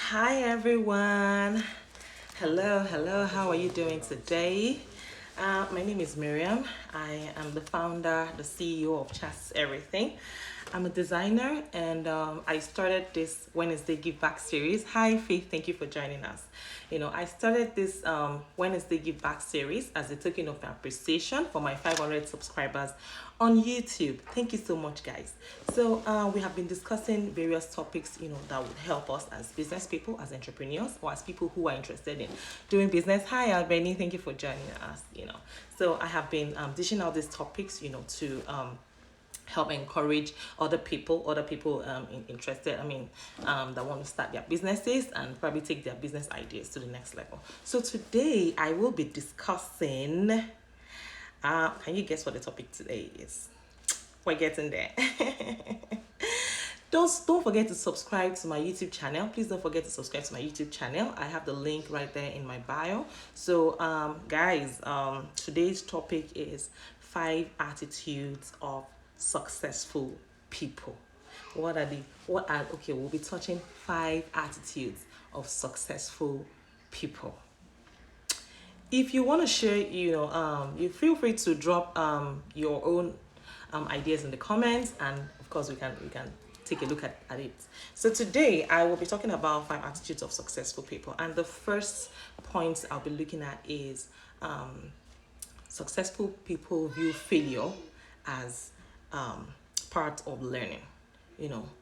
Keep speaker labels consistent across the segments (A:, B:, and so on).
A: Hi everyone. Hello. How are you doing today? My name is Miriam. I am the founder, the CEO of Just Everything. I'm a designer, and I started this Wednesday Give Back series. Hi Faith, thank you for joining us. I started this Wednesday Give Back series as a token of appreciation for my 500 subscribers on YouTube. Thank you so much, guys. So we have been discussing various topics, that would help us as business people, as entrepreneurs, or as people who are interested in doing business. Hi, Albany. Thank you for joining us. So I have been dishing out these topics, to help encourage other people interested, that want to start their businesses and probably take their business ideas to the next level. So today I will be discussing, can you guess what the topic today is? We're getting there. Don't forget to subscribe to my YouTube channel. Please don't forget to subscribe to my YouTube channel. I have the link right there in my bio. So guys, today's topic is 5 attitudes of successful people. We'll be touching 5 attitudes of successful people. If you want to share, you feel free to drop your own ideas in the comments, and of course we can take a look at it. So today I will be talking about 5 attitudes of successful people, and the first point I'll be looking at is successful people view failure as part of learning.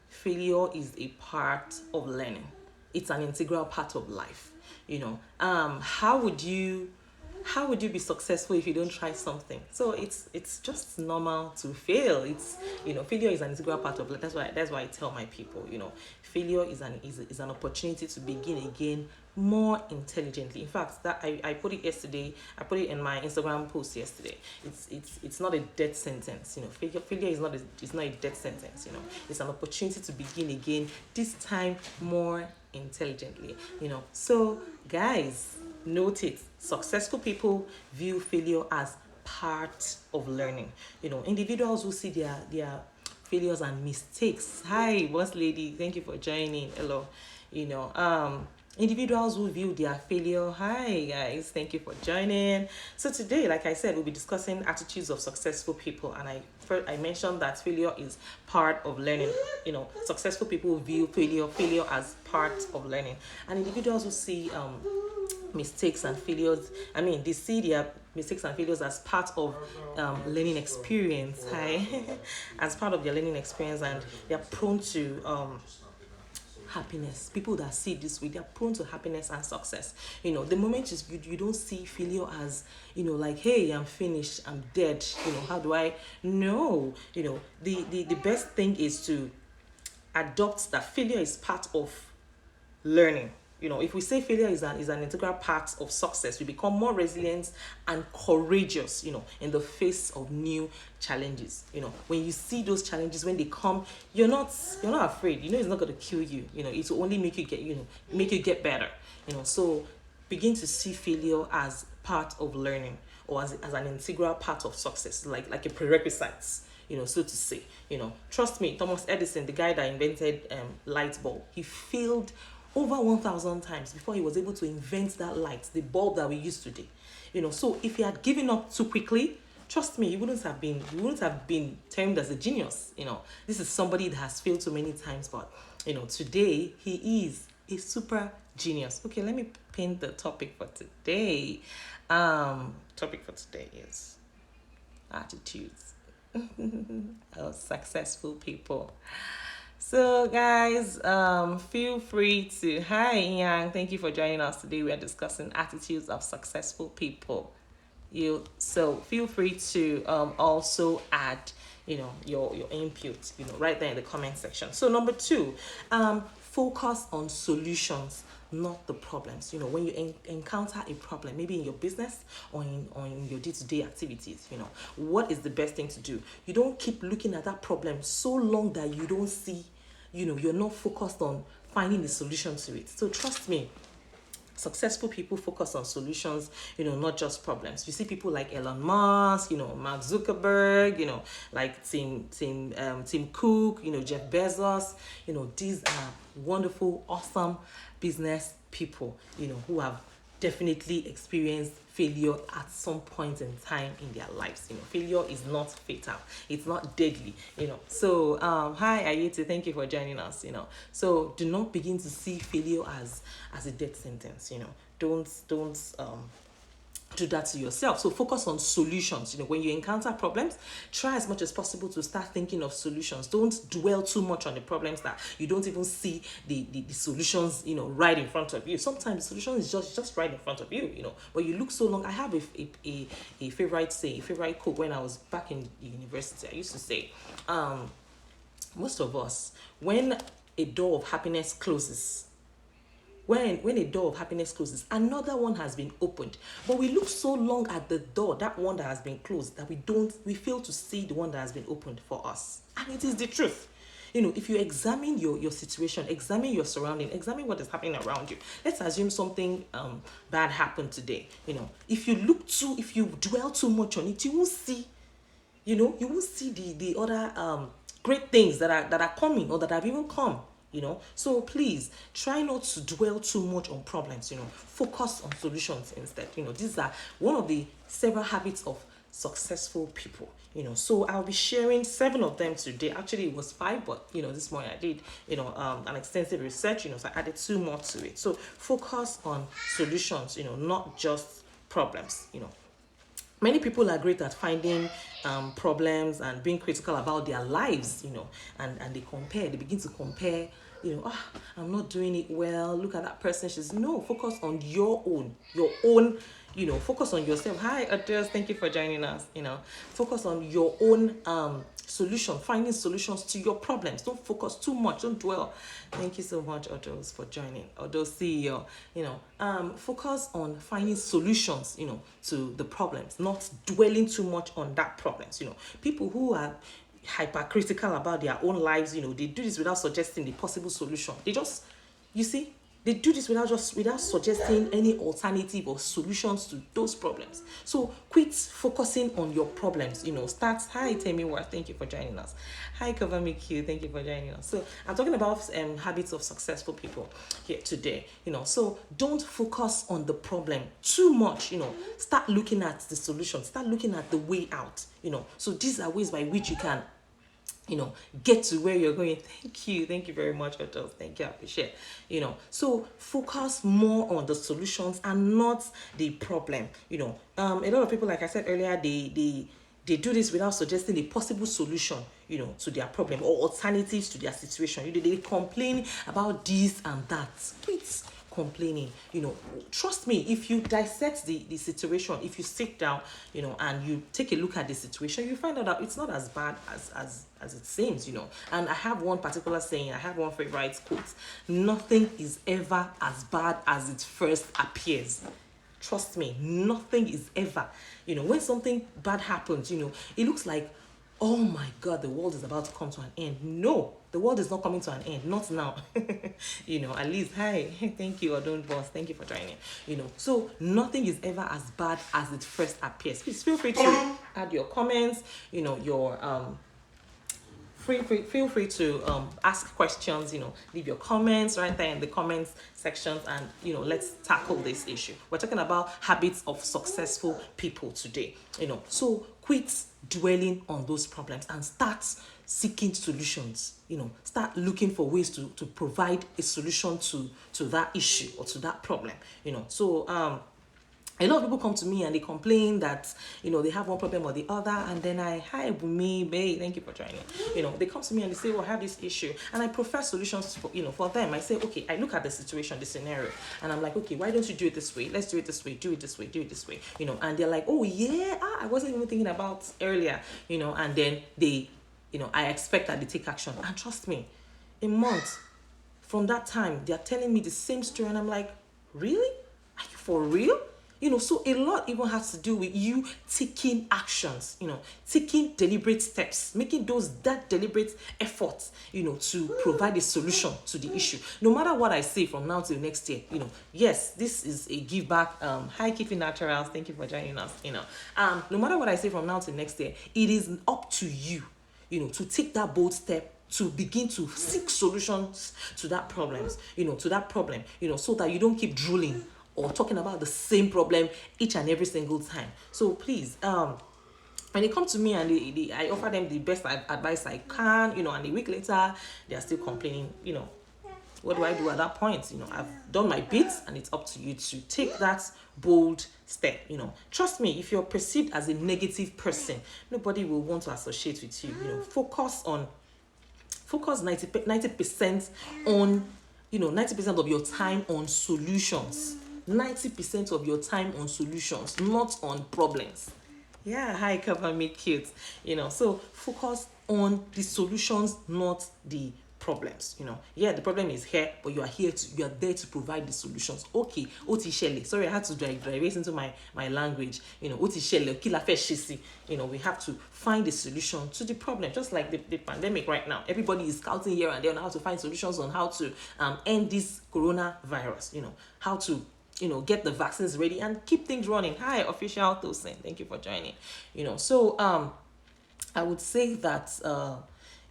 A: Failure is a part of learning. It's an integral part of life. How would you be successful if you don't try something? So it's just normal to fail. Failure is an integral part of life. That's why I tell my people, failure is an opportunity to begin again more intelligently. In fact, that I put it yesterday. I put it in my Instagram post yesterday. It's not a death sentence. Failure is not a death sentence. It's an opportunity to begin again, this time more intelligently. So guys, note it. Successful people view failure as part of learning. Individuals who see their failures and mistakes. Hi, boss lady. Thank you for joining. Hello. Individuals who view their failure. Hi guys, thank you for joining. So today, like I said, we'll be discussing attitudes of successful people, and I mentioned that failure is part of learning. Successful people view failure as part of learning, and individuals who see mistakes and failures, they see their mistakes and failures as part of learning experience. Hi. As part of their learning experience, and they're prone to happiness. People that see this way, they're prone to happiness and success. The moment you don't see failure as like, hey, I'm finished, I'm dead, how do I know? The best thing is to adopt that failure is part of learning. If we say failure is an integral part of success, we become more resilient and courageous, in the face of new challenges. When you see those challenges, when they come, you're not afraid. It's not going to kill you. It will only make you get better. So begin to see failure as part of learning, or as an integral part of success, like a prerequisite. So to say. Trust me, Thomas Edison, the guy that invented light bulb, he failed over 1,000 times before he was able to invent that light, the bulb that we use today. So if he had given up too quickly, trust me, he wouldn't have been termed as a genius. This is somebody that has failed so many times, but today he is a super genius. Okay, let me paint the topic for today. Topic for today is attitudes of successful people. So guys, feel free to, hi Yang, thank you for joining us today. We are discussing attitudes of successful people. So feel free to also add your input right there in the comment section. So number 2, focus on solutions, not the problems. When you encounter a problem, maybe in your business or in your day-to-day activities, what is the best thing to do? You don't keep looking at that problem so long that you don't see, you're not focused on finding the solution to it. So trust me, successful people focus on solutions, not just problems. You see people like Elon Musk, Mark Zuckerberg, like Tim Cook, Jeff Bezos. These are wonderful, awesome business people, who have definitely experienced failure at some point in time in their lives. Failure is not fatal, it's not deadly. So hi Ayete, thank you for joining us. So do not begin to see failure as a death sentence. Don't do that to yourself. So focus on solutions. When you encounter problems, try as much as possible to start thinking of solutions. Don't dwell too much on the problems that you don't even see the solutions right in front of you. Sometimes the solution is just right in front of you, but you look so long. I have a favorite quote. When I was back in university, I used to say, most of us, when a door of happiness closes, when a door of happiness closes, another one has been opened. But we look so long at the door, that one that has been closed, that we fail to see the one that has been opened for us. And it is the truth. If you examine your situation, examine your surrounding, examine what is happening around you. Let's assume something bad happened today. If you dwell too much on it, you won't see, you won't see the other great things that are coming or that have even come. So please try not to dwell too much on problems. Focus on solutions instead. These are one of the several habits of successful people. So I'll be sharing 7 of them today. Actually it was 5, but this morning I did an extensive research. So I added 2 more to it. So focus on solutions, not just problems. Many people are great at finding problems and being critical about their lives, and they begin to compare, I'm not doing it well. Look at that person. Focus on your own, focus on yourself. Hi, Adele, thank you for joining us. Focus on your own solution, finding solutions to your problems. Don't focus too much, don't dwell. Thank you so much, Adele, for joining. Adele CEO, focus on finding solutions, to the problems, not dwelling too much on that problems. People who are hypercritical about their own lives, they do this without suggesting the possible solution. They do this without suggesting any alternative or solutions to those problems. So quit focusing on your problems. Start. Hi, Temi Worth. Thank you for joining us. Hi, Cover Me Q. Thank you for joining us. So I'm talking about habits of successful people here today. So don't focus on the problem too much. Start looking at the solution. Start looking at the way out. So these are ways by which you can get to where you're going. Thank you very much, Adele. Thank you, I appreciate. So focus more on the solutions and not the problem. A lot of people, like I said earlier, they do this without suggesting a possible solution, to their problem or alternatives to their situation. They complain about this and that. Quit complaining. Trust me, if you dissect the situation, if you sit down, and you take a look at the situation, you find out that it's not as bad as it seems. And I have one particular saying, I have one favorite quote: nothing is ever as bad as it first appears. Trust me, nothing is ever, when something bad happens, it looks like, oh my God, the world is about to come to an end. No, the world is not coming to an end. Not now. At least, hi, thank you, Adon Boss. Thank you for joining. So nothing is ever as bad as it first appears. Please feel free to add your comments, your feel free to ask questions, leave your comments right there in the comments sections, and let's tackle this issue. We're talking about habits of successful people today. So quit dwelling on those problems and start seeking solutions. Start looking for ways to provide a solution to that issue or to that problem. So a lot of people come to me and they complain that, they have one problem or the other, and then hi, Bumi, babe, thank you for joining. They come to me and they say, I have this issue, and I prefer solutions for them. I say, okay, I look at the situation, the scenario, and I'm like, okay, why don't you do it this way? Let's do it this way, do it this way, do it this way, and they're like, oh yeah, I wasn't even thinking about earlier, and then they, I expect that they take action. And trust me, a month from that time, they're telling me the same story, and I'm like, really? Are you for real? So a lot even has to do with you taking actions, taking deliberate steps, making that deliberate efforts, to provide a solution to the issue. No matter what I say from now till next year, yes, this is a give back. Hi, Keeping Naturals. Thank you for joining us. No matter what I say from now till next year, it is up to you, to take that bold step to begin to seek solutions to that problems, so that you don't keep drooling or talking about the same problem each and every single time. So please, when they come to me and I offer them the best advice I can, and a week later they are still complaining, what do I do at that point? I've done my bit, and it's up to you to take that bold step. Trust me, if you're perceived as a negative person, nobody will want to associate with you. Focus 90% on 90% of your time on solutions. 90% of your time on solutions, not on problems. Yeah, hi, cover me cute. So focus on the solutions, not the problems. The problem is here, but you are there to provide the solutions. Okay, oti shele. Sorry, I had to drive into my language. Oti shele, kila fe shisi. We have to find a solution to the problem. Just like the pandemic right now, everybody is scouting here and there on how to find solutions on how to end this coronavirus. How to get the vaccines ready and keep things running. Hi, official Tosin. Thank you for joining. So I would say that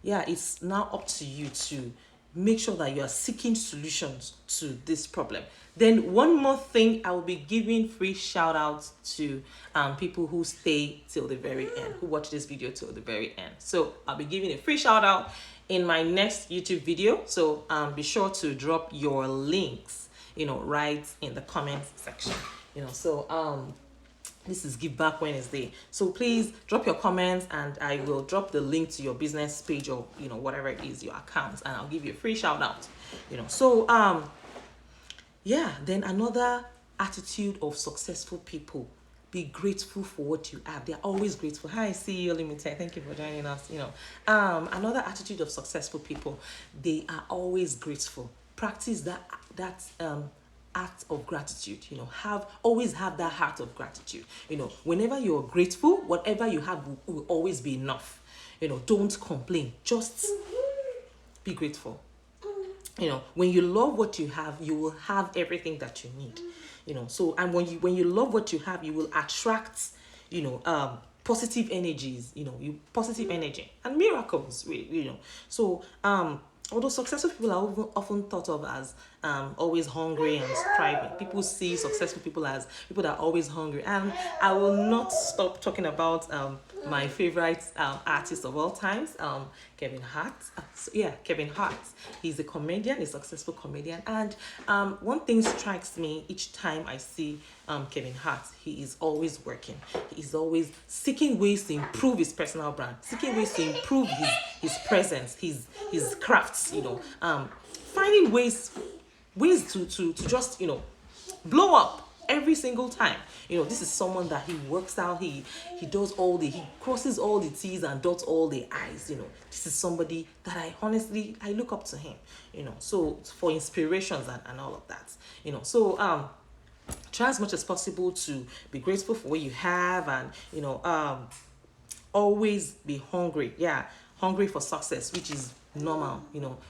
A: it's now up to you to make sure that you are seeking solutions to this problem. Then one more thing, I will be giving free shout outs to people who stay till the very end, who watch this video till the very end. So I'll be giving a free shout out in my next YouTube video. So be sure to drop your links right in the comment section. This is Give Back Wednesday. So please drop your comments, and I will drop the link to your business page or whatever it is, your account, and I'll give you a free shout out. Then another attitude of successful people: be grateful for what you have. They're always grateful. Hi, CEO Limited. Thank you for joining us. Another attitude of successful people: they are always grateful. Practice that act of gratitude. Always have that heart of gratitude. Whenever you're grateful, whatever you have will always be enough. Don't complain. Just be grateful. When you love what you have, you will have everything that you need. And when you love what you have, you will attract positive energies, positive energy and miracles. Although successful people are often thought of as always hungry and striving, people see successful people as people that are always hungry. And I will not stop talking about my favorite artist of all times, Kevin Hart. Kevin Hart. He's a comedian, a successful comedian. And one thing strikes me each time I see Kevin Hart. He is always working. He is always seeking ways to improve his personal brand, seeking ways to improve his presence, his crafts, finding ways to just, blow up every single time. This is someone that he works out, he crosses all the T's and dots all the I's. This is somebody that I look up to him, so for inspirations and all of that. Try as much as possible to be grateful for what you have, and always be hungry. Hungry for success, which is normal.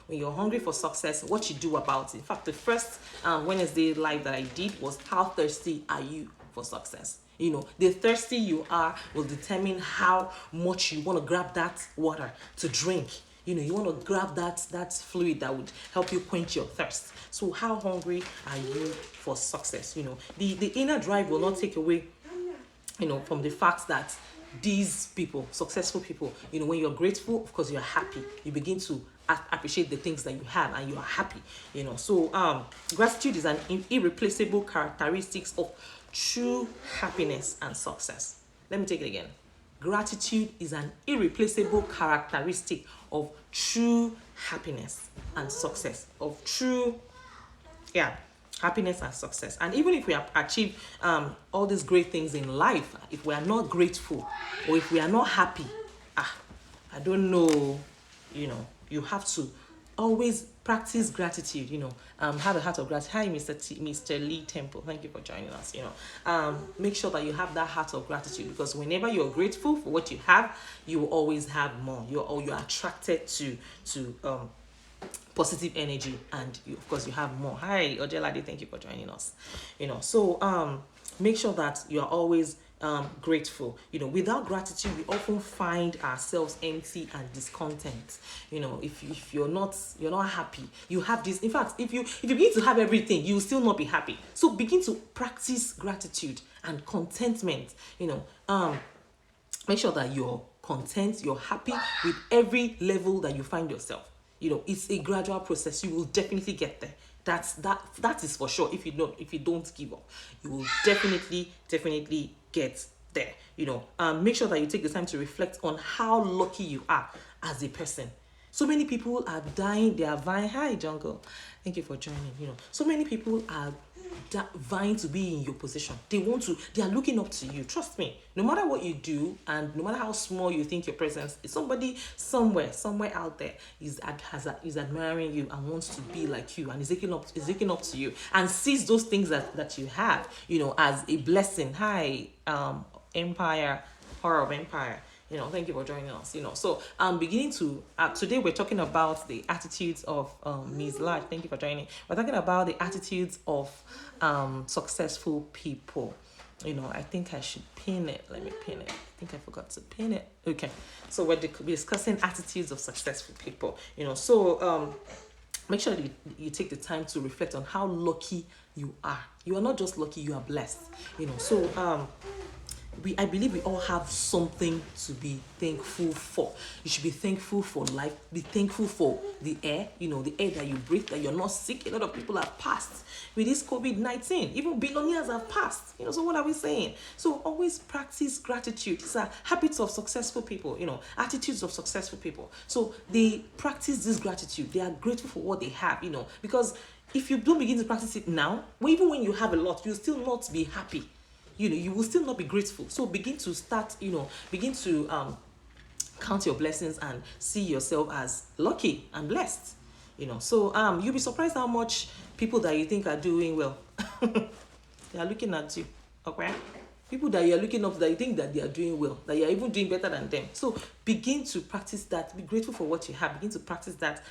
A: When you're hungry for success, what you do about it. In fact, the first Wednesday live that I did was how thirsty are you for success. The thirsty you are will determine how much you want to grab that water to drink. You want to grab that fluid that would help you quench your thirst. So how hungry are you for success? The inner drive will not take away from the fact that these people, successful people, when you're grateful, of course you're happy. You begin to appreciate the things that you have, and you are happy. Gratitude is an irreplaceable characteristic of true happiness and success. Let me take it again. Gratitude is an irreplaceable characteristic of true happiness and success. Happiness and success. And even if we have achieved all these great things in life, if we are not grateful or if we are not happy, I don't know, you have to always practice gratitude, have a heart of gratitude. Hi, Mr. Lee Temple, thank you for joining us. Make sure that you have that heart of gratitude, because whenever you're grateful for what you have, you will always have more. You're attracted to positive energy, and of course you have more. Hi Ojelade, thank you for joining us. So make sure that you're always grateful. Without gratitude, we often find ourselves empty and discontent. If you're not happy, you have this. In fact, if you begin to have everything, you will still not be happy. So begin to practice gratitude and contentment. Make sure that you're content, you're happy with every level that you find yourself. It's a gradual process. You will definitely get there. That is for sure. If you don't give up, you will definitely get there. Make sure that you take the time to reflect on how lucky you are as a person. So many people are dying, they are vying. Hi Jungle, thank you for joining. So many people are vying to be in your position. They are looking up to you. Trust me, no matter what you do, and no matter how small you think your presence is, somebody somewhere out there is admiring you and wants to be like you, and is looking up to you and sees those things that you have, as a blessing. Hi, Empire, Horror of Empire. Thank you for joining us. So beginning to today we're talking about the attitudes of Ms. Large. Thank you for joining. We're talking about the attitudes of successful people. I think I should pin it. Let me pin it. I think I forgot to pin it. Okay. So we're discussing attitudes of successful people. So make sure that you take the time to reflect on how lucky you are. You are not just lucky, you are blessed. So I believe we all have something to be thankful for. You should be thankful for life. Be thankful for the air, the air that you breathe, that you're not sick. A lot of people have passed with this COVID-19. Even billionaires have passed. So what are we saying? So always practice gratitude. These are habits of successful people, attitudes of successful people. So they practice this gratitude. They are grateful for what they have, because if you don't begin to practice it now, even when you have a lot, you'll still not be happy. You will still not be grateful. So begin to count your blessings and see yourself as lucky and blessed. So you'll be surprised how much people that you think are doing well, they are looking at you. Okay, people that you are looking up, that you think that they are doing well, that you are even doing better than them. So begin to practice that. Be grateful for what you have. Begin to practice that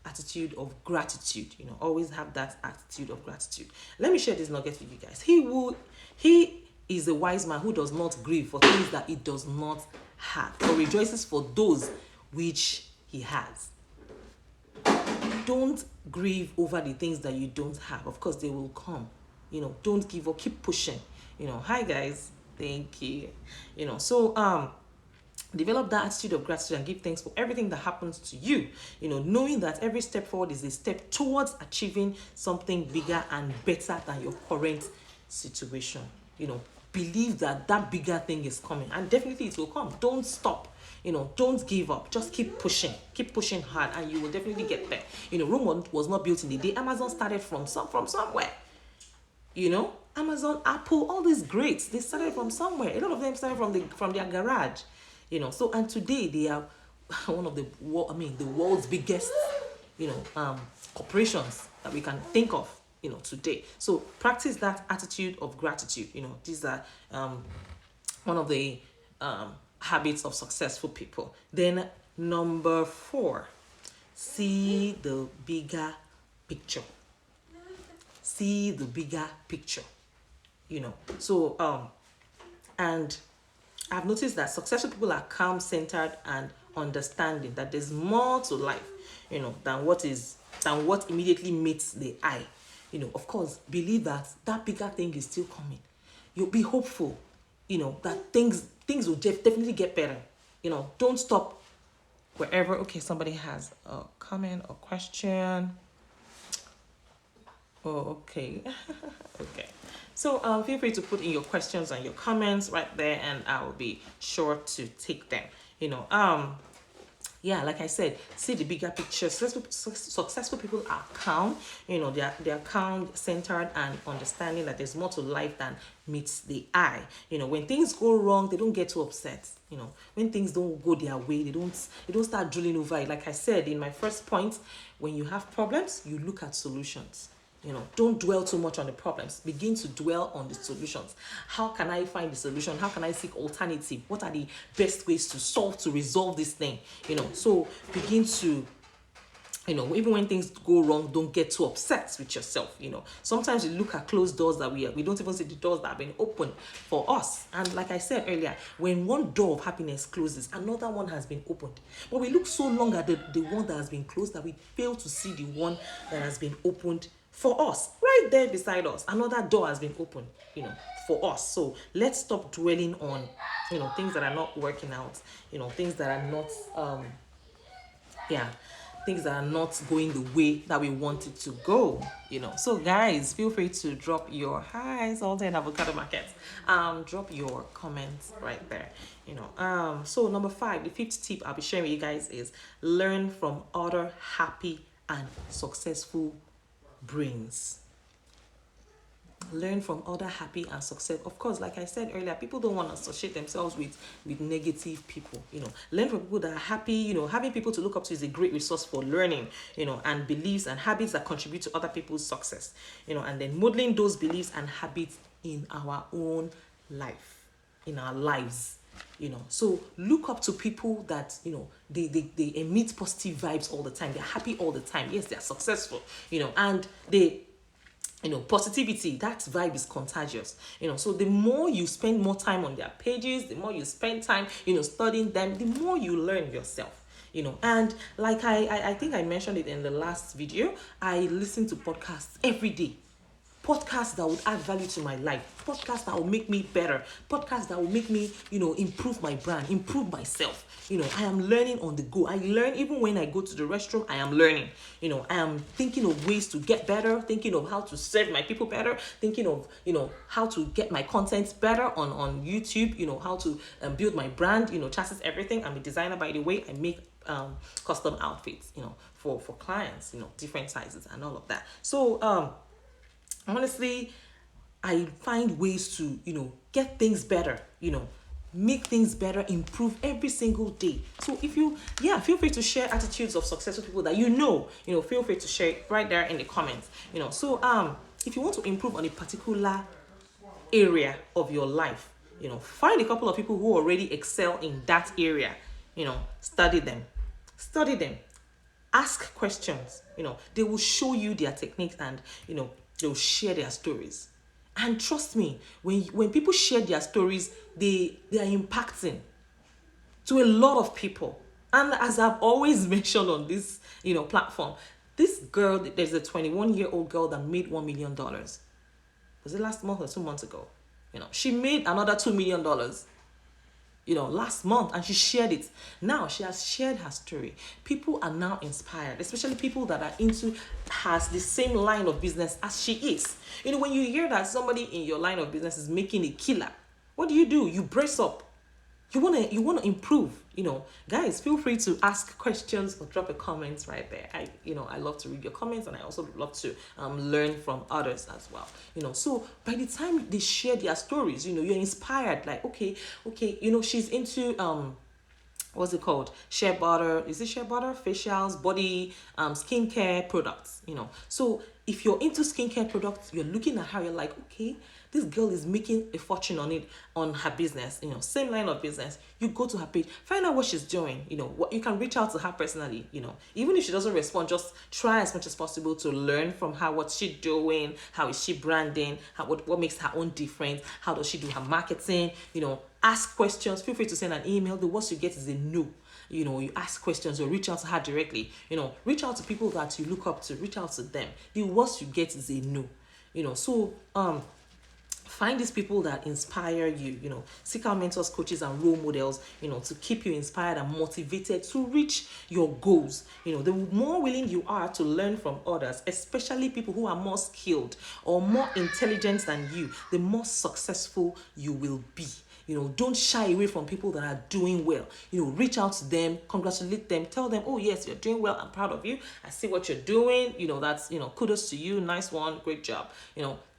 A: attitude of gratitude. Always have that attitude of gratitude. Let me share this nugget with you guys. He is a wise man who does not grieve for things that he does not have, but rejoices for those which he has. Don't grieve over the things that you don't have. Of course they will come. Don't give up, keep pushing. Hi guys, thank you. So develop that attitude of gratitude and give thanks for everything that happens to you. Knowing that every step forward is a step towards achieving something bigger and better than your current situation. Believe that bigger thing is coming, and definitely it will come. Don't stop. Don't give up. Just keep pushing hard, and you will definitely get there. Rome was not built in a day. Amazon started from somewhere. Amazon, Apple, all these greats, they started from somewhere. A lot of them started from their garage. So, and today they are one of the world's biggest, corporations that we can think of, today. So practice that attitude of gratitude. These are one of the habits of successful people. Then number 4, see the bigger picture. See the bigger picture. So and I've noticed that successful people are calm, centered, and understanding that there's more to life, than what immediately meets the eye. Of course, believe that bigger thing is still coming. You'll be hopeful, that things will definitely get better. Don't stop wherever. Okay, somebody has a comment or question. Oh, okay. Okay. So feel free to put in your questions and your comments right there, and I will be sure to take them. yeah, like I said, see the bigger picture. Successful people are calm, they are calm, centered, and understanding that there's more to life than meets the eye. When things go wrong, they don't get too upset. When things don't go their way, they don't start drilling over it. Like I said in my first point, when you have problems, you look at solutions. Don't dwell too much on the problems. Begin to dwell on the solutions. How can I find the solution? How can I seek alternative? What are the best ways to resolve this thing? So begin to, even when things go wrong, don't get too upset with yourself. Sometimes we look at closed doors that we don't even see the doors that have been opened for us. And like I said earlier, when one door of happiness closes, another one has been opened. But we look so long at the one that has been closed that we fail to see the one that has been opened for us. Right there beside us, another door has been opened, for us. So let's stop dwelling on, things that are not working out, things that are not, things that are not going the way that we want it to go. So guys, feel free to drop your hi Salted and Avocado Market. Drop your comments right there. So number 5, the 5th tip I'll be sharing with you guys is learn from other happy and successful brains. Learn from other happy and success. Of course, like I said earlier, people don't want to associate themselves with negative people. Learn from people that are happy. Having people to look up to is a great resource for learning, and beliefs and habits that contribute to other people's success. And then modeling those beliefs and habits in our own life, in our lives. So look up to people that they emit positive vibes all the time. They're happy all the time. Yes, they're successful, and they positivity, that vibe is contagious. So the more you spend more time on their pages, the more you spend time studying them, the more you learn yourself. And like I think I mentioned it in the last video, I listen to podcasts every day. Podcasts that would add value to my life, podcasts that will make me better, podcasts that will make me, improve my brand, improve myself. I am learning on the go. I learn even when I go to the restroom. I am learning. I am thinking of ways to get better, thinking of how to serve my people better, thinking of, how to get my content better on YouTube, how to build my brand, Chassis everything. I'm a designer, by the way. I make custom outfits, for clients, different sizes and all of that. So, honestly, I find ways to, get things better, make things better, improve every single day. So if you, feel free to share attitudes of successful people that feel free to share it right there in the comments. So if you want to improve on a particular area of your life, find a couple of people who already excel in that area, study them, ask questions. They will show you their techniques, and they'll share their stories. And trust me, when people share their stories, they are impacting to a lot of people. And as I've always mentioned on this platform, this girl, there's a 21-year-old girl that made $1 million. Was it last month or 2 months ago? She made another $2 million last month, and she shared it. Now she has shared her story. People are now inspired, especially people that are has the same line of business as she is. When you hear that somebody in your line of business is making a killer, what do? You brace up. You wanna improve. Guys, feel free to ask questions or drop a comment right there. I love to read your comments, and I also love to learn from others as well. So by the time they share their stories, you're inspired. Like, okay, she's into what's it called? Shea butter. Is it shea butter? Facials, body, skincare products. So if you're into skincare products, you're looking at her, you're like, okay, this girl is making a fortune on her business, same line of business. You go to her page, find out what she's doing, what you can reach out to her personally, even if she doesn't respond, just try as much as possible to learn from her. What's she doing? How is she branding? What makes her own difference? How does she do her marketing? Ask questions. Feel free to send an email. The worst you get is a no. You ask questions or reach out to her directly. Reach out to people that you look up to. Reach out to them. The worst you get is a no. So find these people that inspire you. Seek out mentors, coaches, and role models, to keep you inspired and motivated to reach your goals. The more willing you are to learn from others, especially people who are more skilled or more intelligent than you, the more successful you will be. Don't shy away from people that are doing well. Reach out to them, congratulate them, tell them, oh yes, you're doing well, I'm proud of you, I see what you're doing, that's, kudos to you, nice one, great job,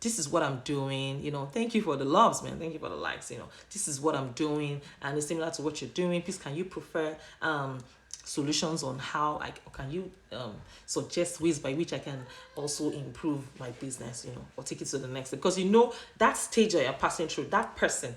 A: this is what I'm doing, thank you for the loves, man, thank you for the likes, this is what I'm doing, and it's similar to what you're doing. Please, can you prefer solutions on how can you suggest ways by which I can also improve my business, or take it to the next step? Because that stage that you're passing through, that person,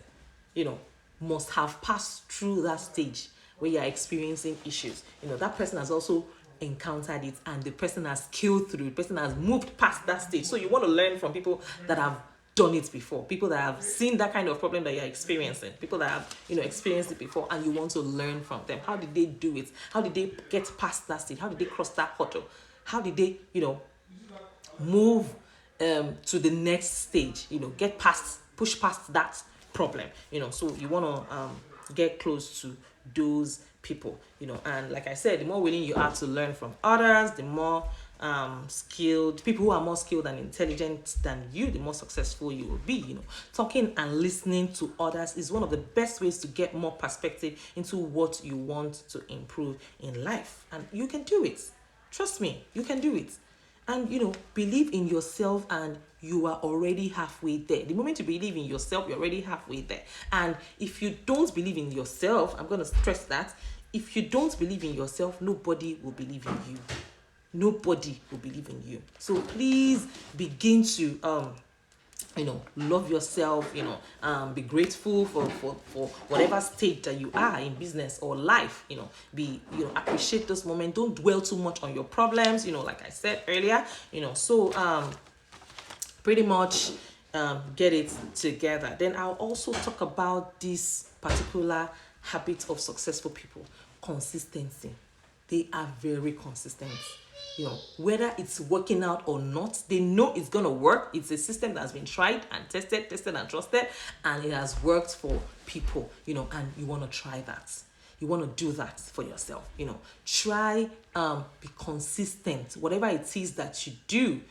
A: must have passed through that stage where you're experiencing issues. That person has also encountered it, and the person has scaled through, the person has moved past that stage. So you want to learn from people that have done it before, people that have seen that kind of problem that you're experiencing, people that have experienced it before, and you want to learn from them. How did they do it? How did they get past that stage? How did they cross that hurdle? How did they move to the next stage, push past that problem, so you want to get close to those people, and like I said, the more willing you are to learn from others, the more skilled people who are more skilled and intelligent than you, the more successful you will be. Talking and listening to others is one of the best ways to get more perspective into what you want to improve in life, and you can do it. Trust me, you can do it. And believe in yourself, and you are already halfway there. The moment you believe in yourself, you're already halfway there. And if you don't believe in yourself, I'm going to stress that, if you don't believe in yourself, nobody will believe in you. Nobody will believe in you. So please begin to love yourself, be grateful for whatever stage that you are in business or life, appreciate this moment. Don't dwell too much on your problems, like I said earlier, so pretty much get it together. Then I'll also talk about this particular habit of successful people: consistency. They are very consistent. Whether it's working out or not, they know it's gonna work. It's a system that's been tried and tested and trusted, and it has worked for people, and you want to try that. You want to do that for yourself. Try, be consistent. Whatever it is that you do,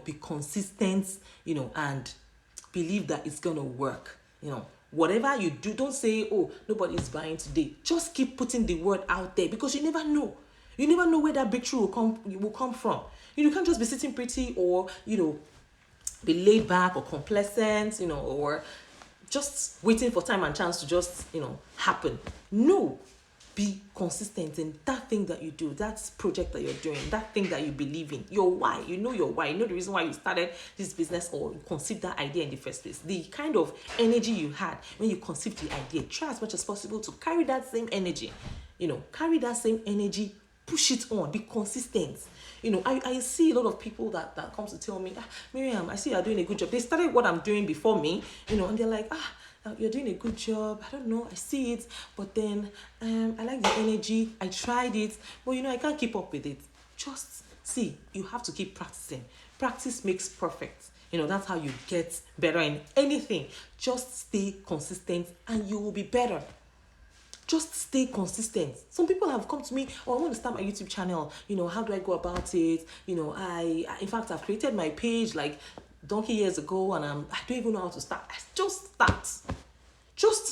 A: be consistent, and believe that it's gonna work. Whatever you do, don't say, oh, nobody's buying today. Just keep putting the word out there, because you never know. You never know where that breakthrough will come from. You can't just be sitting pretty, or, be laid back or complacent, or just waiting for time and chance to just, happen. No, be consistent in that thing that you do, that project that you're doing, that thing that you believe in, your why. Your why. The reason why you started this business or you conceived that idea in the first place. The kind of energy you had when you conceived the idea. Try as much as possible to carry that same energy. Carry that same energy. Push it on, be consistent. I see a lot of people that comes to tell me, Miriam, I see you're doing a good job. They started what I'm doing before me, and they're like, you're doing a good job. I don't know, I see it, but then I like the energy. I tried it, but I can't keep up with it. Just see, you have to keep practicing. Practice makes perfect. That's how you get better in anything. Just stay consistent and you will be better. Just stay consistent. Some people have come to me, I want to start my YouTube channel. How do I go about it? In fact, I've created my page like donkey years ago, and I don't even know how to start. Just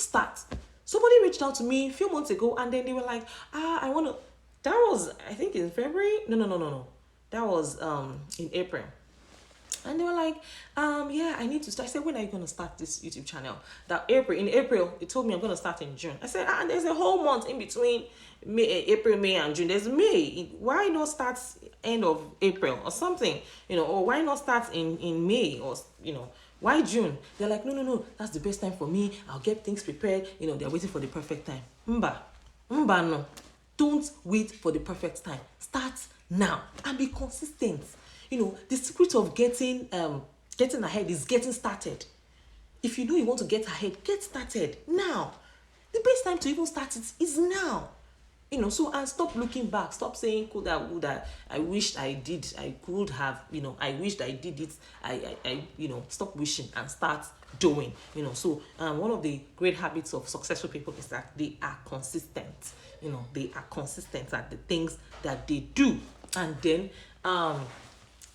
A: start. Somebody reached out to me a few months ago, and then they were like, I want to. That was, I think, in February. No. That was in April. And they were like, I need to start. I said, when are you going to start this YouTube channel? In April, they told me I'm going to start in June. I said, there's a whole month in between April, May, and June. There's May. Why not start end of April or something? Or why not start in May, or, why June? They're like, no, that's the best time for me. I'll get things prepared. They're waiting for the perfect time. No. Don't wait for the perfect time. Start now and be consistent. The secret of getting ahead is getting started. If you want to get ahead, get started now. The best time to even start it is now. So, and stop looking back. Stop saying, could I, would I wished I did, I could have, I wished I did it. I stop wishing and start doing. So one of the great habits of successful people is that they are consistent. They are consistent at the things that they do. And then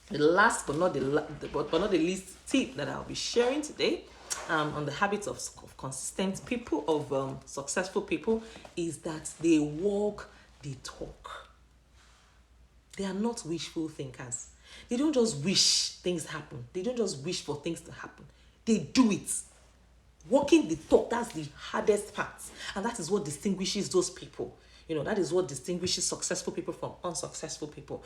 A: the last but not the least tip that I'll be sharing today on the habits of consistent people, of successful people, is that they walk the talk. They are not wishful thinkers. They don't just wish things happen. They don't just wish for things to happen. They do it. Walking the talk, that's the hardest part. And that is what distinguishes those people. That is what distinguishes successful people from unsuccessful people.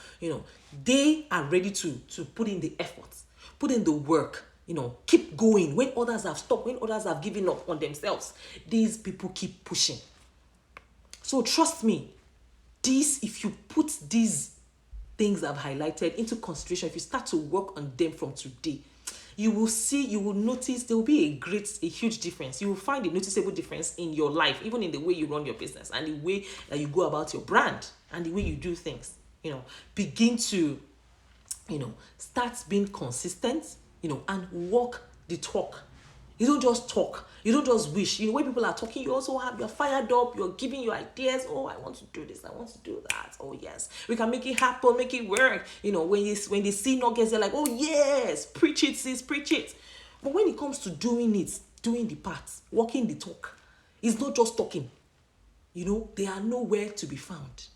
A: They are ready to put in the effort, put in the work, keep going. When others have stopped, when others have given up on themselves, these people keep pushing. So trust me, if you put these things I've highlighted into consideration, if you start to work on them from today, you will notice there will be a huge difference. You will find a noticeable difference in your life, even in the way you run your business and the way that you go about your brand and the way you do things. Begin to, start being consistent, and walk the talk. You don't just talk. You don't just wish. When people are talking, you're fired up. You're giving your ideas. Oh, I want to do this. I want to do that. Oh, yes. We can make it happen, make it work. When they see nuggets, they're like, oh, yes, preach it, sis, preach it. But when it comes to doing it, doing the part, walking the talk, it's not just talking. They are nowhere to be found.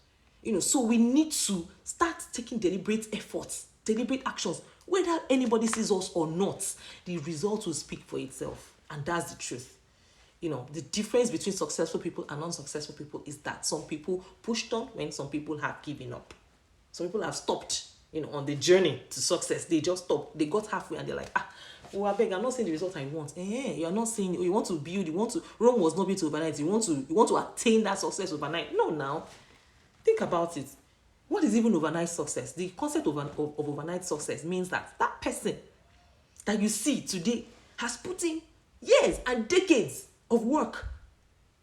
A: So we need to start taking deliberate efforts, deliberate actions. Whether anybody sees us or not, the result will speak for itself. And that's the truth. The difference between successful people and unsuccessful people is that some people pushed on when some people have given up. Some people have stopped, on the journey to success. They just stopped. They got halfway and they're like, I beg, I'm not seeing the result I want. You're not seeing, you want to build, Rome was not built overnight. You want to attain that success overnight. No, now, think about it. What is even overnight success? The concept of overnight success means that person that you see today has put in years and decades of work.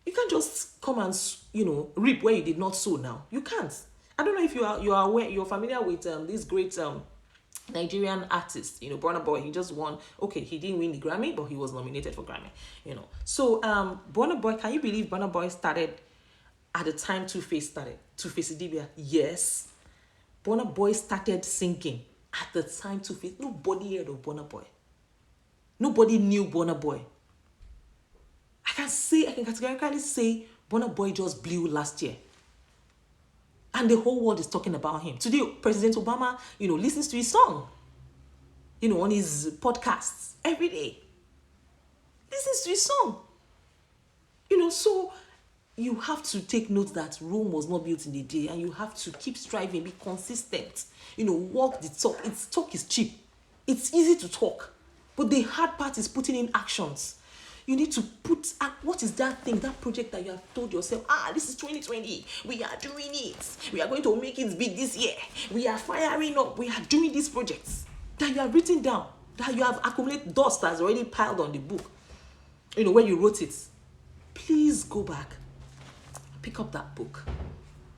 A: You can't just come and reap where you did not sow now. You can't. I don't know if you are aware, you're familiar with this great Nigerian artist, Burna Boy. He just won. Okay, he didn't win the Grammy, but he was nominated for Grammy. So Burna Boy, can you believe Burna Boy started at the time Two-Face started? Two-Face Idibia, yes. Burna Boy started singing at the time Two-Face. Nobody heard of Burna Boy. Nobody knew Burna Boy. I can categorically say Burna Boy just blew last year. And the whole world is talking about him. Today, President Obama, listens to his song, on his podcasts every day. Listens to his song. So you have to take note that Rome was not built in a day, and you have to keep striving, be consistent, walk the talk. Talk is cheap. It's easy to talk, but the hard part is putting in actions. You need to what is that thing, that project that you have told yourself, this is 2020, we are doing it. We are going to make it big this year. We are firing up. We are doing these projects that you have written down, that you have accumulated dust that's already piled on the book, when you wrote it. Please go back, pick up that book,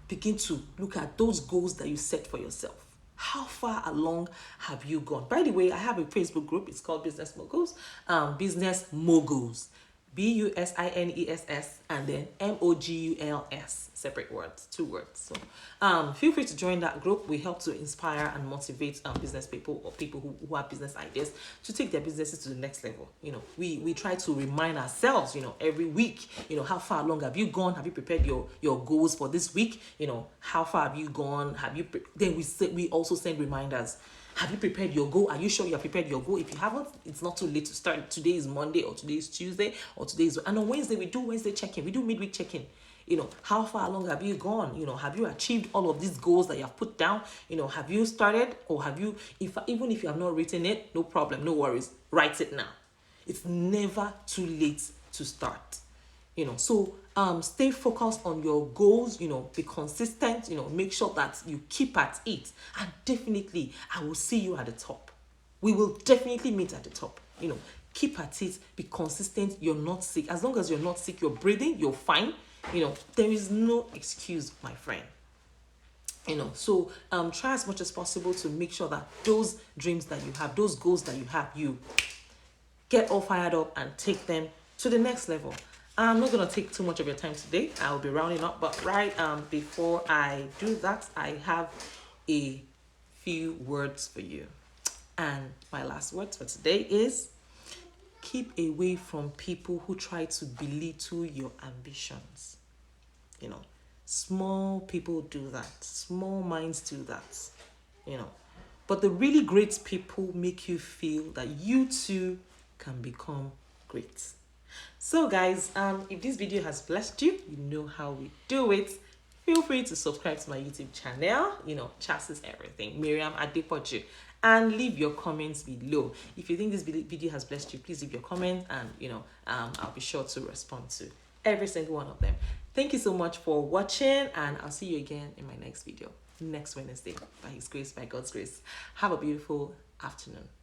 A: begin to look at those goals that you set for yourself. How far along have you gone? By the way, I have a Facebook group. It's called Business Moguls. Business Moguls. BUSINESS and then MOGULS. Separate words, 2 words. So feel free to join that group. We help to inspire and motivate business people or people who have business ideas to take their businesses to the next level. We try to remind ourselves, every week, how far along have you gone? Have you prepared your goals for this week? How far have you gone? Then we also send reminders. Have you prepared your goal? Are you sure you have prepared your goal? If you haven't, it's not too late to start. Today is Monday, or today is Tuesday, or and on Wednesday we do Wednesday check-in. We do midweek check-in. How far along have you gone? Have you achieved all of these goals that you have put down? Have you started, or have you, even if you have not written it, no problem, no worries. Write it now. It's never too late to start. So stay focused on your goals, be consistent, make sure that you keep at it, and definitely I will see you at the top. We will definitely meet at the top. Keep at it, be consistent. You're not sick. As long as you're not sick, you're breathing, you're fine. There is no excuse, my friend. So try as much as possible to make sure that those dreams that you have, those goals that you have, you get all fired up and take them to the next level. I'm not going to take too much of your time today. I'll be rounding up, but before I do that, I have a few words for you. And my last words for today is, keep away from people who try to belittle your ambitions. You know, small people do that. Small minds do that. You know, but the really great people make you feel that you too can become great. So guys, if this video has blessed you, you know how we do it. Feel free to subscribe to my YouTube channel. You know, chat is everything. Miriam Adepoju. And leave your comments below. If you think this video has blessed you, please leave your comment, and you know, I'll be sure to respond to every single one of them. Thank you so much for watching, and I'll see you again in my next video next Wednesday by His grace, by God's grace. Have a beautiful afternoon.